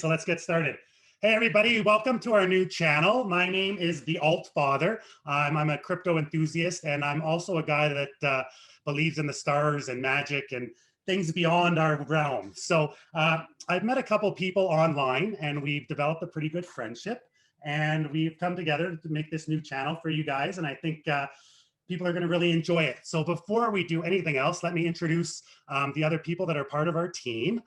so let's get started. Hey everybody, welcome to our new channel. My name is the Alt Father. I'm a crypto enthusiast, and I'm also a guy that believes in the stars and magic and things beyond our realm. So I've met a couple people online, and we've developed a pretty good friendship. And we've come together to make this new channel for you guys, and I think people are going to really enjoy it. So before we do anything else, let me introduce the other people that are part of our team.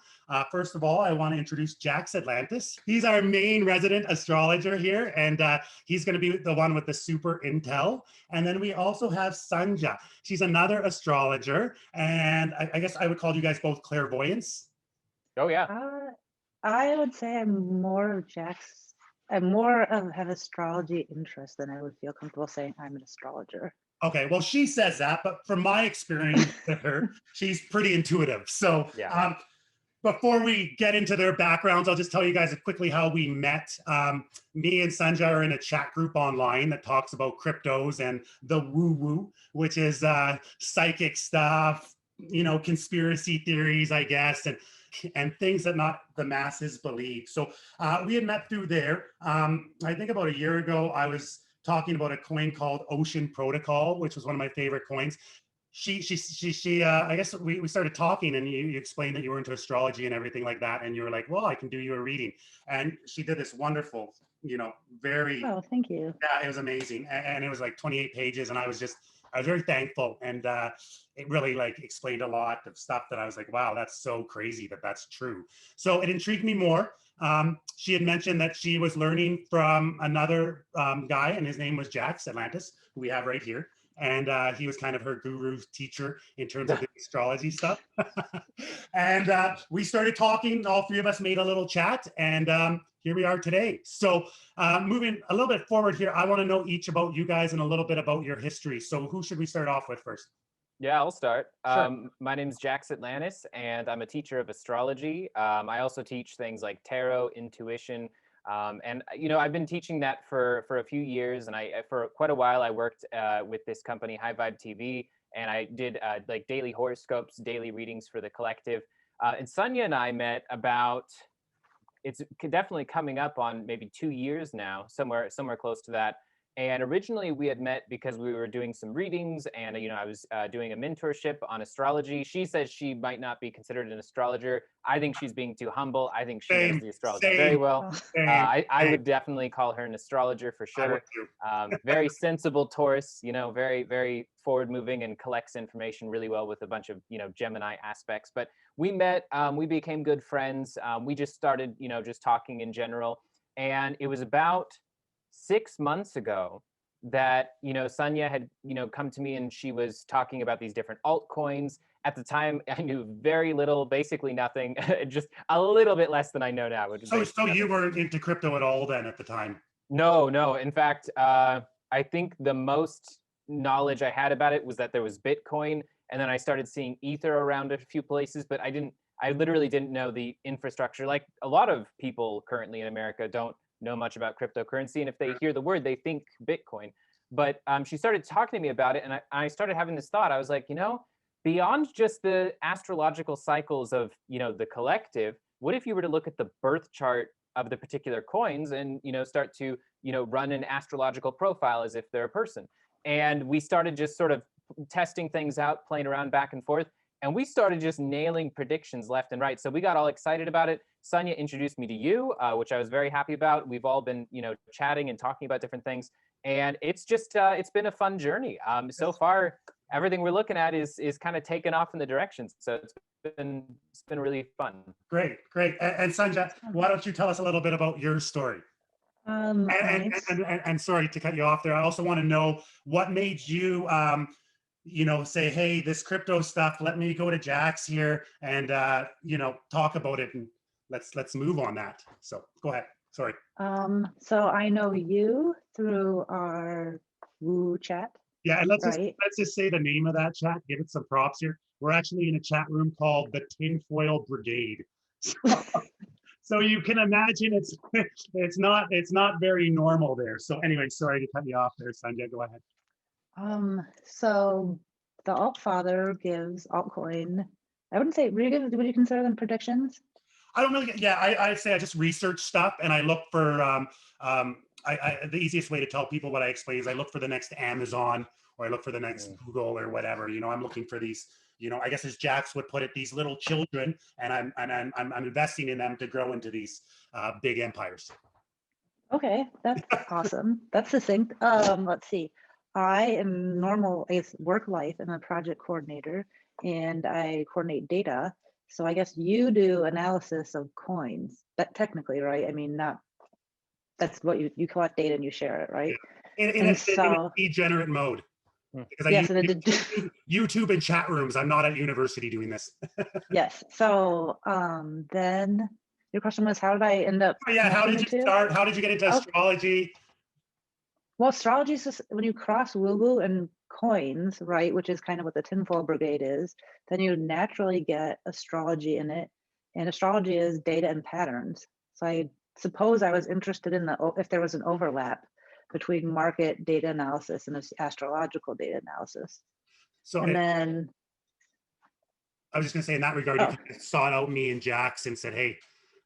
First of all, I want to introduce Jax Atlantis. He's our main resident astrologer here, and he's going to be the one with the super intel. And then we also have Sunja. She's another astrologer, and I guess I would call you guys both clairvoyants. Oh, yeah. I would say I'm more of Jax. I'm more of have astrology interest than I would feel comfortable saying I'm an astrologer. Okay, well, she says that, but from my experience with her, she's pretty intuitive. So Yeah. Before we get into their backgrounds, I'll just tell you guys quickly how we met. Me and Sunja are in a chat group online that talks about cryptos and the woo-woo, which is psychic stuff, you know, conspiracy theories, I guess, and things that not the masses believe. So we had met through there. I think about a year ago, I was talking about a coin called Ocean Protocol, which was one of my favorite coins. I guess we started talking, and you explained that you were into astrology and everything like that, and you were like, well, I can do you a reading. And she did this wonderful, you know, very, Oh, thank you. yeah, it was amazing. And it was like 28 pages, and I was very thankful. And it really like explained a lot of stuff that I was like, wow, that's so crazy that that's true. So it intrigued me more. She had mentioned that she was learning from another guy, and his name was Jax Atlantis, who we have right here. And he was kind of her guru teacher in terms of the astrology stuff. And we started talking. All three of us made a little chat, and here we are today. So moving a little bit forward here, I want to know each about you guys and a little bit about your history. So who should we start off with first? Yeah, I'll start. Sure. My name is Jax Atlantis, and I'm a teacher of astrology. I also teach things like tarot, intuition, and you know, I've been teaching that for a few years, and for quite a while I worked with this company, High Vibe TV, and I did like daily horoscopes, daily readings for the collective. And Sunja and I met about, it's definitely coming up on maybe 2 years now, somewhere close to that. And originally we had met because we were doing some readings, and you know, I was doing a mentorship on astrology. She says she might not be considered an astrologer. I think she's being too humble. I think she knows the astrology very well. I would definitely call her an astrologer for sure. Very sensible Taurus, you know, very, very forward moving and collects information really well with a bunch of, you know, Gemini aspects. But we met, we became good friends. We just started, you know, just talking in general. And it was about 6 months ago that, you know, Sunja had, you know, come to me, and she was talking about these different altcoins. At the time, I knew very little, basically nothing, just a little bit less than I know now. So you weren't into crypto at all then at the time? No. In fact, I think the most knowledge I had about it was that there was Bitcoin, and then I started seeing Ether around a few places, but I literally didn't know the infrastructure. Like a lot of people currently in America don't know much about cryptocurrency, and if they hear the word, they think Bitcoin. But she started talking to me about it, and I started having this thought. I was like, you know, beyond just the astrological cycles of, you know, the collective, what if you were to look at the birth chart of the particular coins and, you know, start to, you know, run an astrological profile as if they're a person? And we started just sort of testing things out, playing around back and forth, and we started just nailing predictions left and right. So we got all excited about it. Sunja introduced me to you, which I was very happy about. We've all been, you know, chatting and talking about different things, and it's just it's been a fun journey. So far, everything we're looking at is kind of taken off in the directions. So it's been really fun. Great. And Sunja, why don't you tell us a little bit about your story? And sorry to cut you off there. I also want to know what made you you know, say, hey, this crypto stuff, let me go to Jax here and you know, talk about it, and let's move on that. So go ahead. Sorry. So I know you through our woo chat. Yeah, and let's just say the name of that chat, give it some props here. We're actually in a chat room called the Tinfoil Brigade. So you can imagine it's not very normal there. So anyway, sorry to cut you off there, Sunja. Go ahead. So the Alt Father gives altcoin. I wouldn't say, would you consider them predictions? I don't really, yeah, I'd say I just research stuff and I look for, the easiest way to tell people what I explain is I look for the next Amazon or I look for the next Google or whatever, you know, I'm looking for these, you know, I guess as Jax would put it, these little children, and I'm investing in them to grow into these big empires. Okay, that's awesome. That's succinct. Let's see. I am normal is work life. I'm a project coordinator and I coordinate data. So I guess you do analysis of coins. That technically, right? I mean, not that's what you collect data and you share it, right? In a degenerate mode. Because yes, I use YouTube and chat rooms. I'm not at university doing this. Yes. So then your question was, how did I end up? Oh, yeah. How did you start? How did you get into astrology? Well, astrology is just when you cross woo-woo and coins, right, which is kind of what the tinfoil brigade is, then you naturally get astrology in it. And astrology is data and patterns. So I suppose I was interested in if there was an overlap between market data analysis and astrological data analysis. So, and then I was just going to say, in that regard, you kind of sought out me and Jax and said, hey,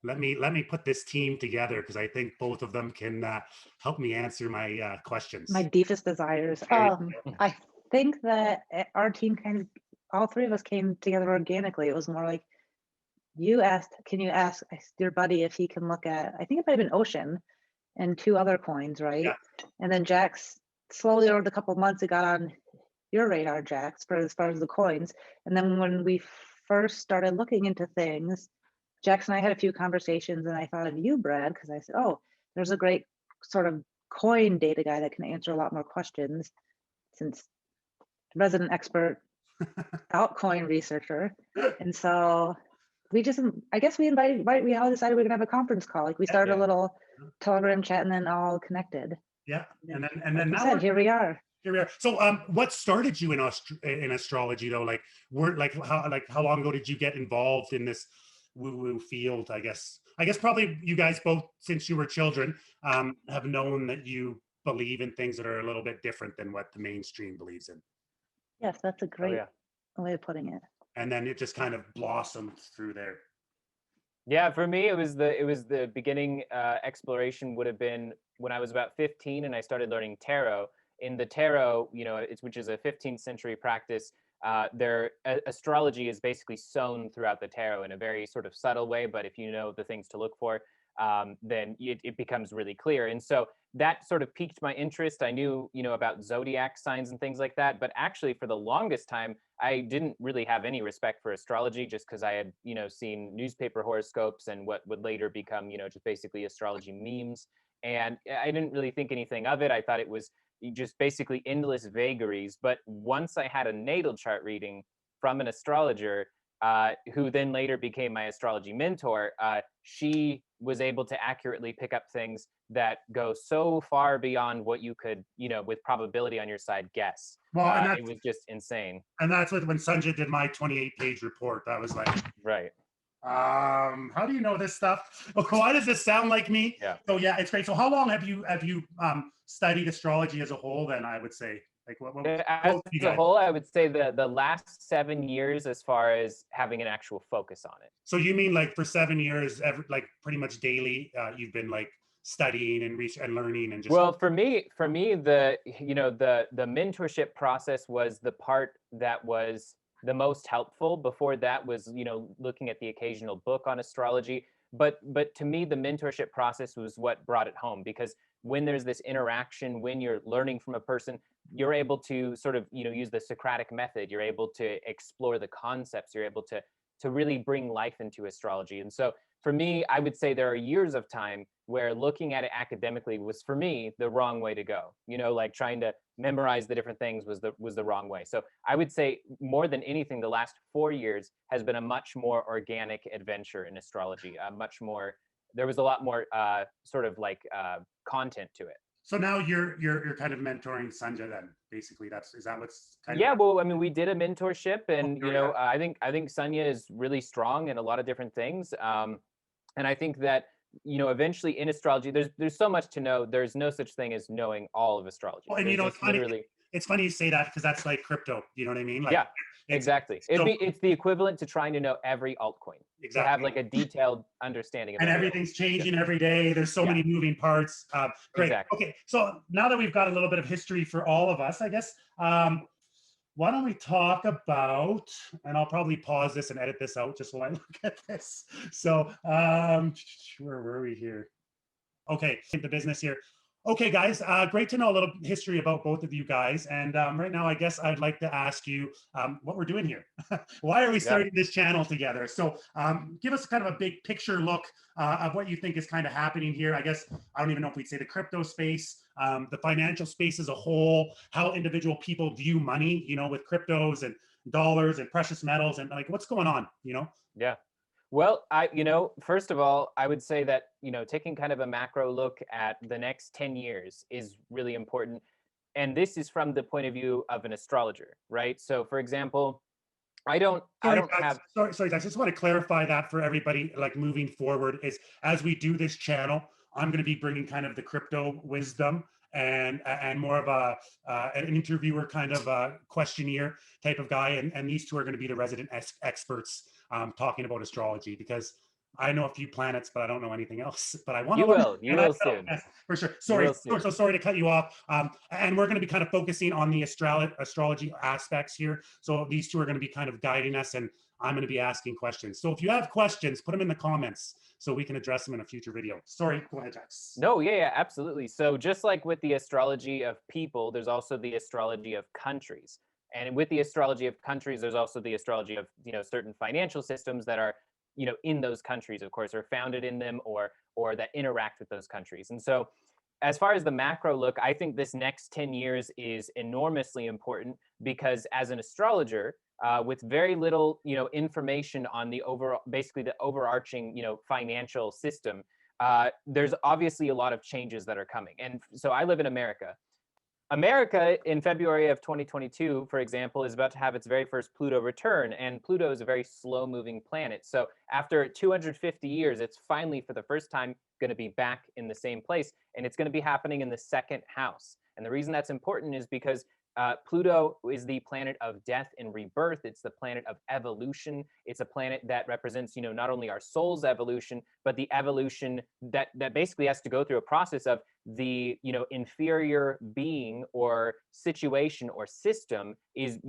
let me put this team together because I think both of them can help me answer my questions. My deepest desires. I think that our team kind of, all three of us came together organically. It was more like you asked, can you ask your buddy if he can look at, I think it might have been Ocean and two other coins, right? Yeah. And then Jax, slowly over the couple of months, it got on your radar, Jax, for as far as the coins. And then when we first started looking into things, Jax and I had a few conversations and I thought of you, Brad, because I said, oh, there's a great sort of coin data guy that can answer a lot more questions since resident expert altcoin researcher. And so we just, I guess we all decided we were gonna have a conference call. Like we started a little Telegram chat and then all connected. Yeah, and then now here we are. Here we are. So, what started you in astrology, though? Like, how long ago did you get involved in this woo-woo field? I guess probably you guys both, since you were children, have known that you believe in things that are a little bit different than what the mainstream believes in. Yes, that's a great way of putting it. And then it just kind of blossomed through there. Yeah, for me, it was the beginning exploration would have been when I was about 15 and I started learning tarot. In the tarot, you know, which is a 15th century practice, astrology is basically sewn throughout the tarot in a very sort of subtle way. But if you know the things to look for, then it becomes really clear. And so that sort of piqued my interest. I knew, you know, about zodiac signs and things like that. But actually, for the longest time, I didn't really have any respect for astrology just because I had, you know, seen newspaper horoscopes and what would later become, you know, just basically astrology memes. And I didn't really think anything of it. I thought it was just basically endless vagaries. But once I had a natal chart reading from an astrologer, who then later became my astrology mentor, she was able to accurately pick up things that go so far beyond what you could, you know, with probability on your side, guess. Well, it was just insane. And that's when Sunja did my 28-page report. That was like, right. How do you know this stuff? Why does this sound like me? Yeah. So yeah, it's great. So how long have you studied astrology as a whole? Then I would say, like, as a whole, I would say the last 7 years, as far as having an actual focus on it. So you mean like for 7 years, like pretty much daily, you've been like studying and research and learning and just. Well, for me, the mentorship process was the part that was the most helpful. Before that was, you know, looking at the occasional book on astrology. But to me, the mentorship process was what brought it home, because when there's this interaction, when you're learning from a person, you're able to sort of, you know, use the Socratic method. You're able to explore the concepts. You're able to really bring life into astrology. And so for me, I would say there are years of time where looking at it academically was, for me, the wrong way to go. You know, like trying to memorize the different things was the wrong way. So I would say more than anything, the last 4 years has been a much more organic adventure in astrology. There was a lot more sort of like content to it. So now you're kind of mentoring Sunja then, basically. Is that what's kind of? Yeah, well, I mean, we did a mentorship, and you know, I think Sunja is really strong in a lot of different things, and I think that, you know, eventually in astrology, there's so much to know. There's no such thing as knowing all of astrology. Well, and you know, it's funny you say that, because that's like crypto. You know what I mean? Like, yeah. Exactly. It's the equivalent to trying to know every altcoin. Exactly. To have like a detailed understanding of and it. everything's changing every day. There's so many moving parts. Great. Exactly. Okay, so now that we've got a little bit of history for all of us, I guess, why don't we talk about, and I'll probably pause this and edit this out just while I look at this. So where were we here? Okay, the business here. Okay, guys, great to know a little history about both of you guys. And right now, I guess I'd like to ask you what we're doing here. Why are we starting this channel together? So give us kind of a big picture look of what you think is kind of happening here. I guess, I don't even know if we'd say the crypto space, the financial space as a whole, how individual people view money, you know, with cryptos and dollars and precious metals and like what's going on, you know? Yeah. Well, first of all, I would say that, taking kind of a macro look at the next 10 years is really important. And this is from the point of view of an astrologer, right? So for example, I don't have. Sorry, I just want to clarify that for everybody, like moving forward is as we do this channel, I'm going to be bringing kind of the crypto wisdom and more of an interviewer kind of questionnaire type of guy. And these two are going to be the resident experts talking about astrology because I know a few planets, but I don't know anything else. But I want to learn. You will soon. Yes, for sure. Sorry to cut you off. And we're going to be kind of focusing on the astrology aspects here. So these two are going to be kind of guiding us, and I'm going to be asking questions. So if you have questions, put them in the comments so we can address them in a future video. Sorry, go ahead, Jax. No, yeah, absolutely. So just like with the astrology of people, there's also the astrology of countries. And with the astrology of countries, there's also the astrology of, certain financial systems that are, in those countries, of course, or founded in them or that interact with those countries. And so as far as the macro look, I think this next 10 years is enormously important because as an astrologer, with very little, information on the basically the overarching, financial system, there's obviously a lot of changes that are coming. And so I live in America. America in February of 2022, for example, is about to have its very first Pluto return, and Pluto is a very slow-moving planet. So after 250 years, it's finally, for the first time, going to be back in the same place, and it's going to be happening in the second house. And the reason that's important is because Pluto is the planet of death and rebirth. It's the planet of evolution. It's a planet that represents, not only our soul's evolution, but the evolution that basically has to go through a process of the, inferior being or situation or system is,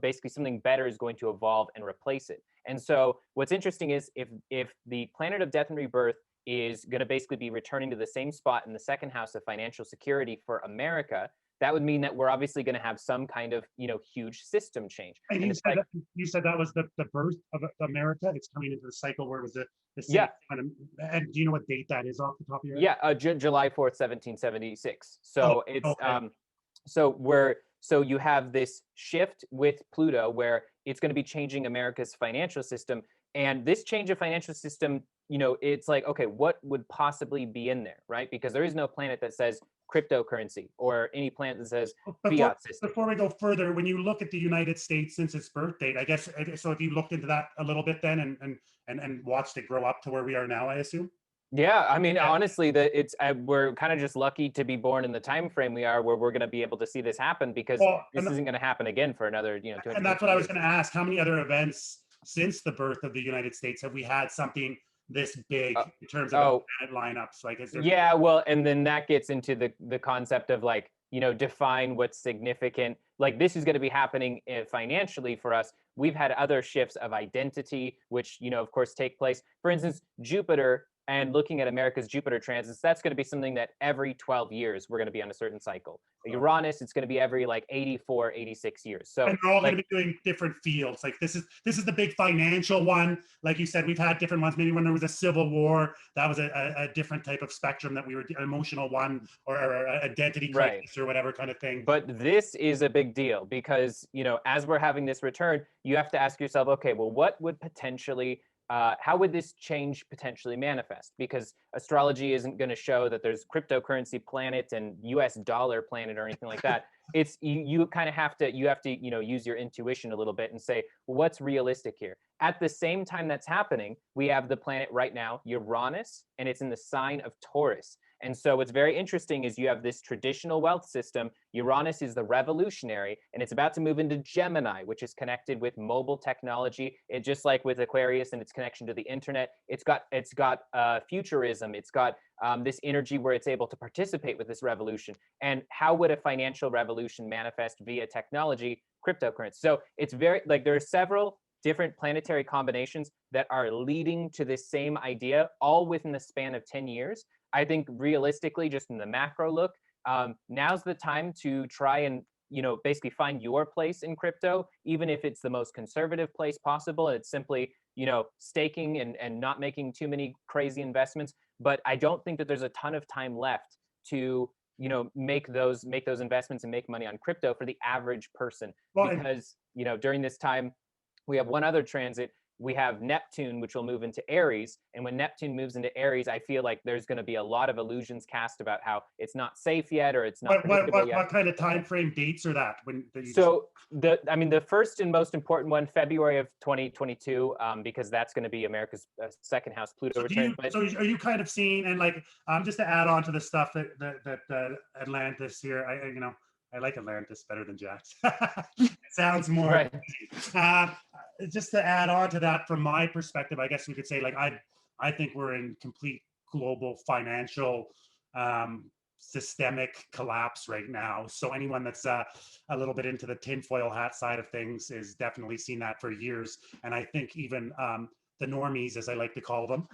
basically something better is going to evolve and replace it. And so what's interesting is if the planet of death and rebirth is going to basically be returning to the same spot in the second house of financial security for America, that would mean that we're obviously going to have some kind of, huge system change. And you said that was the birth of America. It's coming into the cycle where it was the same kind of, and do you know what date that is off the top of your head? Yeah, July 4th, 1776. So so you have this shift with Pluto where it's going to be changing America's financial system. And this change of financial system, it's like, okay, what would possibly be in there, right? Because there is no planet that says cryptocurrency or any planet that says fiat system. Before we go further, when you look at the United States since its birth date, I guess, so if you looked into that a little bit then and watched it grow up to where we are now, I assume? Yeah, I mean, honestly, we're kind of just lucky to be born in the time frame we are, where we're going to be able to see this happen because this isn't going to happen again for another, 200 And that's what I was going to ask. How many other events since the birth of the United States have we had something this big in terms of lineups? Like, is there? Yeah, well, and then that gets into the concept of like, define what's significant. Like this is going to be happening financially for us. We've had other shifts of identity, which, of course, take place. For instance, Jupiter. And looking at America's Jupiter transits, that's going to be something that every 12 years we're going to be on a certain cycle. Uranus, it's going to be every like 84, 86 years. So and they're all going to be doing different fields. Like this is the big financial one. Like you said, we've had different ones. Maybe when there was a civil war, that was a different type of spectrum that we were emotional one or identity crisis or whatever kind of thing. But this is a big deal because, as we're having this return, you have to ask yourself, okay, well, what would potentially how would this change potentially manifest? Because astrology isn't going to show that there's cryptocurrency planet and US dollar planet or anything like that. It's you kind of have to use your intuition a little bit and say, well, what's realistic here? At the same time that's happening, we have the planet right now, Uranus, and it's in the sign of Taurus. And so what's very interesting is you have this traditional wealth system. Uranus is the revolutionary, and it's about to move into Gemini, which is connected with mobile technology. It just like with Aquarius and its connection to the internet, it's got futurism. It's got this energy where it's able to participate with this revolution. And how would a financial revolution manifest via technology? Cryptocurrency. So it's very like there are several different planetary combinations that are leading to this same idea, all within the span of 10 years. I think realistically, just in the macro look, now's the time to try and basically find your place in crypto, even if it's the most conservative place possible. It's simply staking and not making too many crazy investments. But I don't think that there's a ton of time left to make those investments and make money on crypto for the average person. Well, because during this time we have one other transit. We have Neptune, which will move into Aries. And when Neptune moves into Aries, I feel like there's going to be a lot of illusions cast about how it's not safe yet, or it's not predictable yet. What kind of time frame dates are that? The first and most important one, February of 2022, because that's going to be America's second house Pluto return. So are you kind of seeing, and like just to add on to the stuff that Atlantis here, I like Atlantis better than Jax. It sounds more right. Just to add on to that, from my perspective, I guess we could say, like, I think we're in complete global financial systemic collapse right now. So anyone that's a little bit into the tinfoil hat side of things is definitely seen that for years. And I think even the normies, as I like to call them,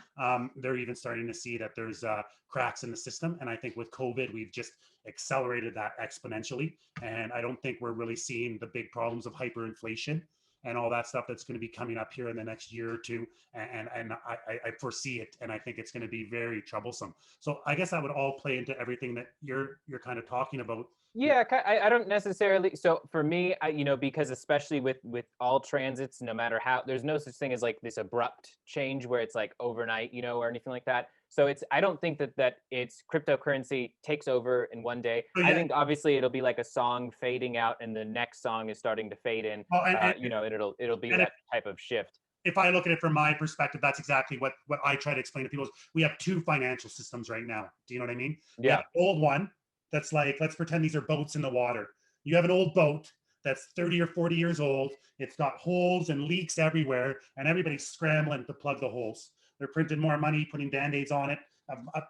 they're even starting to see that there's cracks in the system. And I think with COVID, we've just accelerated that exponentially. And I don't think we're really seeing the big problems of hyperinflation and all that stuff that's going to be coming up here in the next year or two. And I foresee it, and I think it's going to be very troublesome. So I guess that would all play into everything that you're kind of talking about. Yeah, I don't necessarily. So for me, because especially with all transits, no matter how, there's no such thing as like this abrupt change where it's like overnight, or anything like that. So I don't think that it's cryptocurrency takes over in one day. Oh, yeah. I think obviously it'll be like a song fading out and the next song is starting to fade in. It'll be that type of shift. If I look at it from my perspective, that's exactly what I try to explain to people. We have two financial systems right now. Do you know what I mean? Yeah. We have an old one that's like, let's pretend these are boats in the water. You have an old boat that's 30 or 40 years old. It's got holes and leaks everywhere, and everybody's scrambling to plug the holes. They're printing more money, putting Band-Aids on it,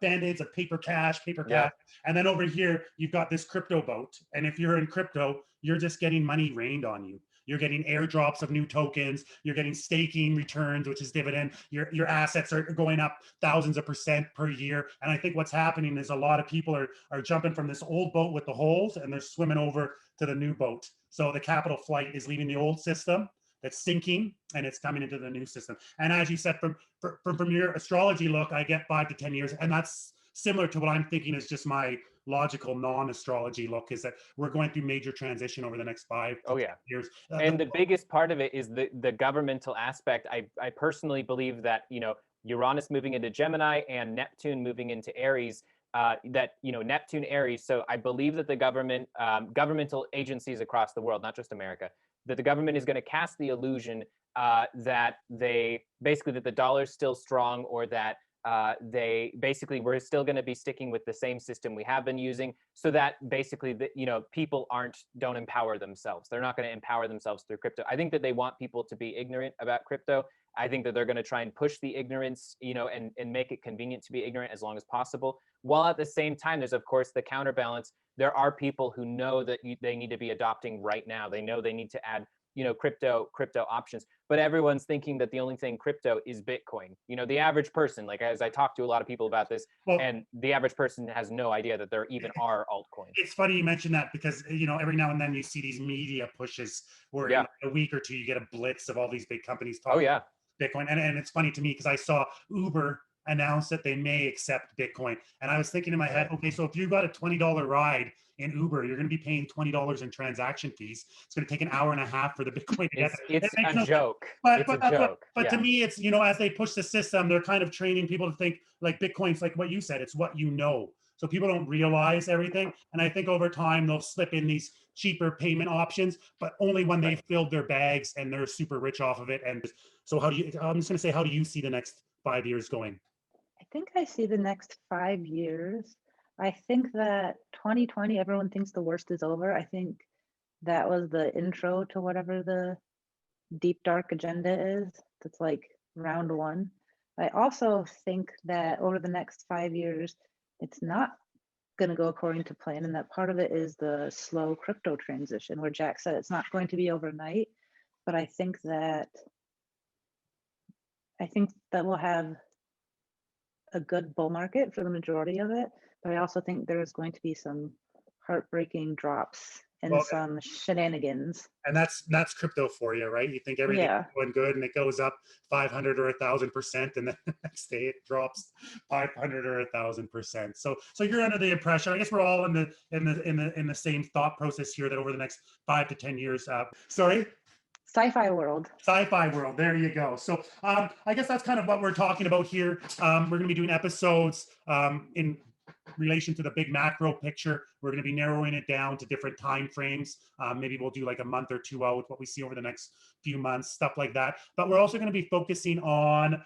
Band-Aids of paper cash. Yeah. And then over here, you've got this crypto boat. And if you're in crypto, you're just getting money rained on you. You're getting airdrops of new tokens. You're getting staking returns, which is dividend. Your assets are going up thousands of % per year. And I think what's happening is a lot of people are jumping from this old boat with the holes, and they're swimming over to the new boat. So the capital flight is leaving the old system that's sinking, and it's coming into the new system. And as you said, from your astrology look, I get 5 to 10 years, and that's similar to what I'm thinking is just my logical non-astrology look, is that we're going through major transition over the next 5 to 10 years. And the biggest part of it is the governmental aspect. I personally believe that, Uranus moving into Gemini and Neptune moving into Aries, Neptune Aries. So I believe that the governmental agencies across the world, not just America, that the government is going to cast the illusion that that the dollar's still strong, or that we're still going to be sticking with the same system we have been using, so that basically people don't empower themselves. They're not going to empower themselves through crypto. I think that they want people to be ignorant about crypto. I think that they're going to try and push the ignorance, and make it convenient to be ignorant as long as possible. While at the same time, there's of course the counterbalance. There are people who know that they need to be adopting right now. They know they need to add crypto options, but everyone's thinking that the only thing crypto is Bitcoin. The average person, like, as I talk to a lot of people about this, and the average person has no idea that there even are altcoins. It's funny you mention that, because every now and then you see these media pushes where in a week or two you get a blitz of all these big companies talking about Bitcoin. And it's funny to me because I saw Uber announce that they may accept Bitcoin, and I was thinking in my head, okay, so if you got a $20 ride in Uber, you're going to be paying $20 in transaction fees. It's going to take an hour and a half for the Bitcoin to get there. It's a joke. But to me, it's, as they push the system, they're kind of training people to think like Bitcoin's like what you said, it's what you know. So people don't realize everything. And I think over time, they'll slip in these cheaper payment options, but only when they've filled their bags and they're super rich off of it. And so I'm just going to say, how do you see the next 5 years going? I think I see the next 5 years I think that 2020, everyone thinks the worst is over. I think that was the intro to whatever the deep dark agenda is. That's like round one. I also think that over the next 5 years, it's not going to go according to plan, and that part of it is the slow crypto transition, where Jack said it's not going to be overnight. But I think that we'll have a good bull market for the majority of it. But I also think there's going to be some heartbreaking drops and Well, some shenanigans. and that's crypto for you, right? You think everything's Yeah. going good and it goes up 500 or 1,000%, and then the next day it drops 500 or 1,000%. So you're under the impression, I guess we're all in the same thought process here, that over the next 5 to 10 years, sorry, Sci-fi world. sci-fi world, there you go. So I guess that's kind of what we're talking about here. We're going to be doing episodes in relation to the big macro picture. We're going to be narrowing it down to different time frames. Maybe we'll do like a month or two out, what we see over the next few months, stuff like that. But we're also going to be focusing on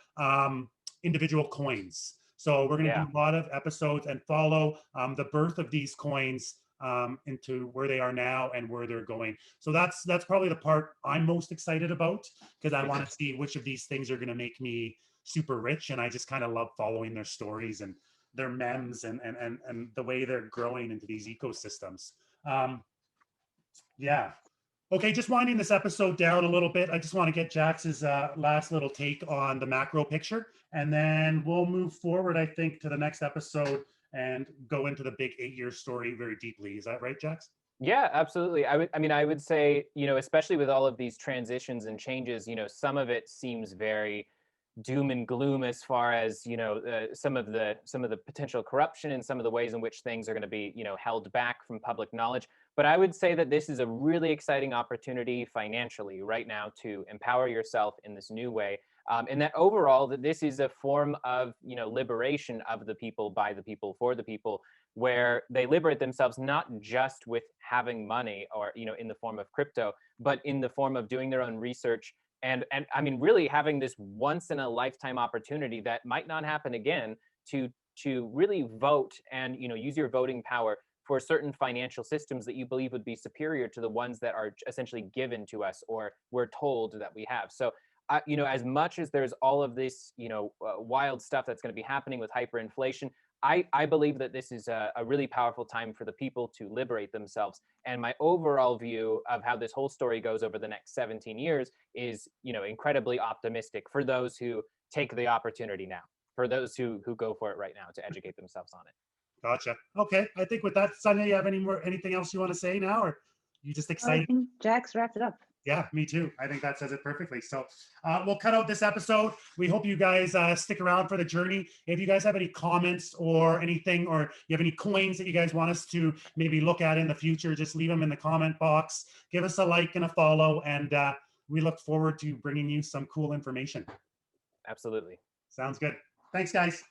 individual coins. So we're going to do a lot of episodes and follow the birth of these coins into where they are now and where they're going. So that's probably the part I'm most excited about, because I want to see which of these things are going to make me super rich. And I just kind of love following their stories and their memes and the way they're growing into these ecosystems. Yeah. Okay, just winding this episode down a little bit. I just want to get Jax's last little take on the macro picture, and then we'll move forward, I think, to the next episode and go into the big 8-year story very deeply. Is that right, Jax? Yeah, absolutely. I would say, especially with all of these transitions and changes, some of it seems very doom and gloom as far as some of the potential corruption and some of the ways in which things are going to be held back from public knowledge. But I would say that this is a really exciting opportunity financially right now to empower yourself in this new way, and that overall that this is a form of liberation of the people, by the people, for the people, where they liberate themselves not just with having money or in the form of crypto, but in the form of doing their own research. And I mean, really having this once in a lifetime opportunity that might not happen again, to really vote and use your voting power for certain financial systems that you believe would be superior to the ones that are essentially given to us or we're told that we have. So as much as there's all of this wild stuff that's going to be happening with hyperinflation, I believe that this is a really powerful time for the people to liberate themselves. And my overall view of how this whole story goes over the next 17 years is, incredibly optimistic for those who take the opportunity now, for those who go for it right now to educate themselves on it. Gotcha. Okay. I think with that, Sonia, you have anything else you want to say now, or you just excited? I think Jax wrapped it up. Yeah, me too. I think that says it perfectly. So we'll cut out this episode. We hope you guys stick around for the journey. If you guys have any comments or anything, or you have any coins that you guys want us to maybe look at in the future, just leave them in the comment box. Give us a like and a follow, and we look forward to bringing you some cool information. Absolutely. Sounds good. Thanks, guys.